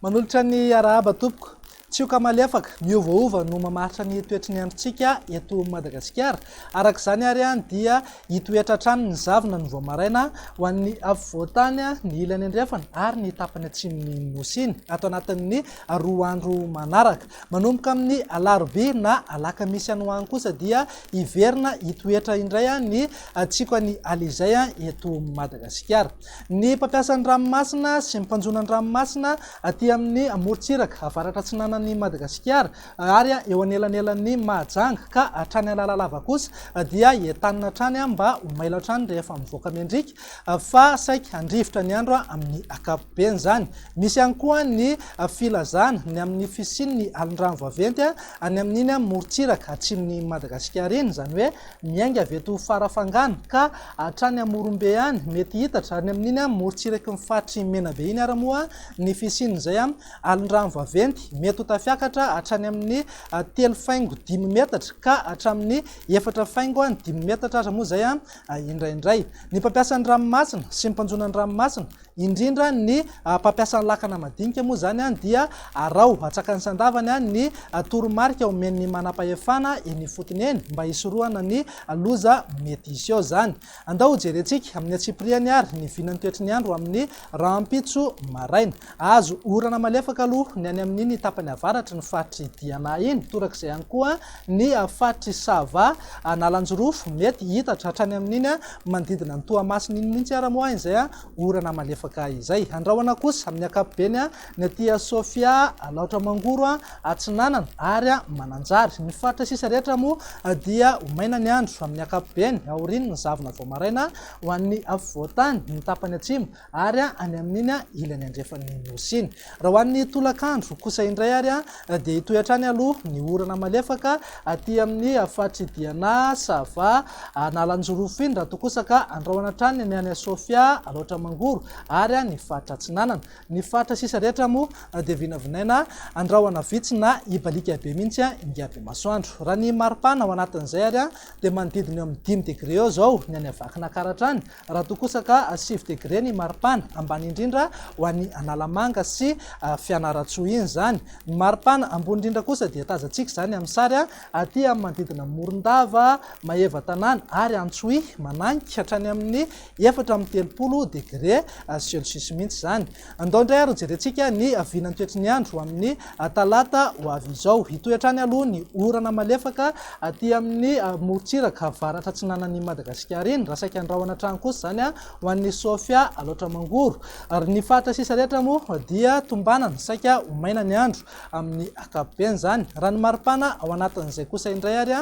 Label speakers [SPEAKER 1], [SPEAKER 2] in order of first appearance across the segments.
[SPEAKER 1] Manolotra ny arahaba tompoko. Tsioka malefaka miovaova no mamaritra ny toetra ny androntsika eto Madagasikara. Araka izany ary dia hitoetra hatrany ny zavona ny voamaraina ho an'ny afovoantany, ny ilany andrefana ary ny tapany atsimon'ny nosy iny ato anatin'ny 2 andro manaraka. Manomboka amin'ny alarobia na alakamisy any ho any kosa dia hiverina hitoetra indray ny tsikony alizay eto Madagasikara. Ny mpampiasa ny ranomasina sy ny mpanjona ny ranomasina aty amin'ny amorontsiraka avaratra atsinanan'ny Madagasikara ary eo anelanelan'ny Mahajanga ka hatrany Analalava kosa dia entanina hatrany mba ho maila hatrany rehefa mivoaka mendrika fa saika handrivotra ny andro amin'ny ankapobeny zany. Misy ihany koa ny filazana ny amin'ny fisian'ny alin-drano vaventy any amin'iny amorontsiraka atsimon'ny Madagasikara iny, zany hoe miainga avy eto farafangana ka hatrany Morombe any mety hitatra any amin'iny amorontsiraka ny faritry Menabe iny ary moa ny fisian'izay alin-drano vaventy mety tafiakatra hatrany amin'ny 3.5 metatra ka hatramin'ny 4.5 metatra ary moa zay indraindray. Ny mpampiasa ny ranomasina sy ny mpanjona ny ranomasina indrindra ny mpampiasa ny lakana madinika moa zany dia arao atsakany sandavany ny toromarika omen'ny manam-pahefana eny fotony eny mba hisorohana ny loza mety hisy eo zany. Andao jerentsika amin'ny atsipriany ary ny vinan'ny toetry ny andro amin'ny rahampitso maraina. Azo orana malefaka aloha ny any amin'iny tapany avaratry ny faritry Diana iny, torak'izay ihany koa ny faritry Sava Nalanjorofo mety hitatra hatrany amin'iny manodidina ny Toamasina iny mihitsy ary moa izay orana malefaka izay. Andrahoana kosa amin'ny ankapobeny ny aty Sofia, Alaotra Mangoro, Atsinanana ary Mananjary. Ny faritra sisa rehetra moa dia omaina ny andro amin'ny ankapobeny, aoriany ny zavona voamaraina ho an'ny afovoantany, ny tapany atsimo ary any amin'iny ilany andrefan'ny nosy iny. Raha ho an'ny tolakandro kosa indray ary dia hitoetrany aloha ny orana malefaka aty amin'ny faritry Diana, Sava, Nalanjorofo iny raha toa kosa ka andrahoana hatrany ny any Sofia, Alaotra Mangoro ary ny faritra Atsinanana. Ny faritra sisa rehetra moa dia vinavinaina andrahoana vitsy na ibalika be mihitsy ingaby masoandro. Raha ny maripana ao anatin'izay ary dia manodidina eo amin'ny 10 degré eo zao ny any Avakina Karatrany, raha toa kosa ka 7 degré ny maripana ambany indrindra ho an'ny Analamanga sy Fianarantsoa iny zany. Ny maripana ambony indrindra kosa dia tazantsika zany amin'ny sary aty amin'ny manodidina Morondava, Maheva Tanàna ary Antsohi Manangy hatrany amin'ny 4.30 degré Celsius mihitsy zany. Andao indray ary jerentsika ny vinan'ny toetry ny andro amin'ny talata ho avy izao. Hitoetrany aloha ny orana malefaka aty amin'ny amorontsiraka avaratra atsinanan'ny Madagasikara iny, raha saika andrahoana hatrany kosa zany ho an'ny Sofia, Alaotra Mangoro. Ary ny faritra sisa rehetra moa dia tombanana saika omaina ny andro amin'ny ankapobeny zany. Raha ny maripana ao anatin'izay kosa indray ary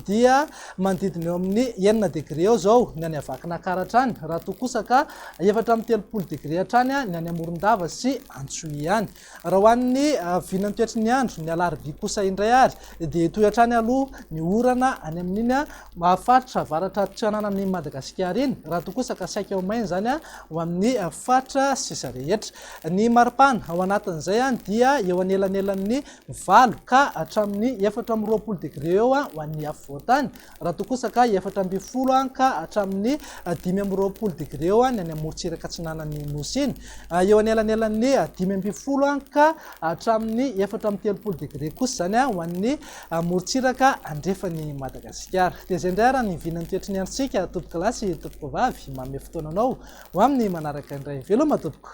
[SPEAKER 1] dia manodidina eo amin'ny 9 degré eo zao ny any Avakina Karatrany, raha toa kosa ka 4.30 degré hatrany ny any Morondava sy Antsohi any. Raha ho an'ny vinan'ny toetry ny andro ny alarobia kosa indray ary dia hitoetrany aloha ny orana any amin'iny faritra avaratra atsinanan'ny Madagasikara iny, raha toa kosa ka saika omaina zany ho amin'ny faritra sisa rehetra. Ny maripana ao anatin'izay dia eo anelanelan'ny 8 ka hatramin'ny 4.20 degré eo ho an'ny afovoantany, raha toa kosa ka 4.20 ka hatramin'ny 5.20 degré eo ny any amorontsiraka atsinanan'ny nosy iny, eo anelanelan'ny 5.20 ka hatramin'ny 4.30 degré kosa zany ho an'ny amorontsiraka andrefan'ny Madagasikara. Dia zay indray ary ny vinan'ny toetry ny androntsika tompoko lasy tompoko vavy manome fotoananao ho amin'ny manaraka indray. Veloma tompoko.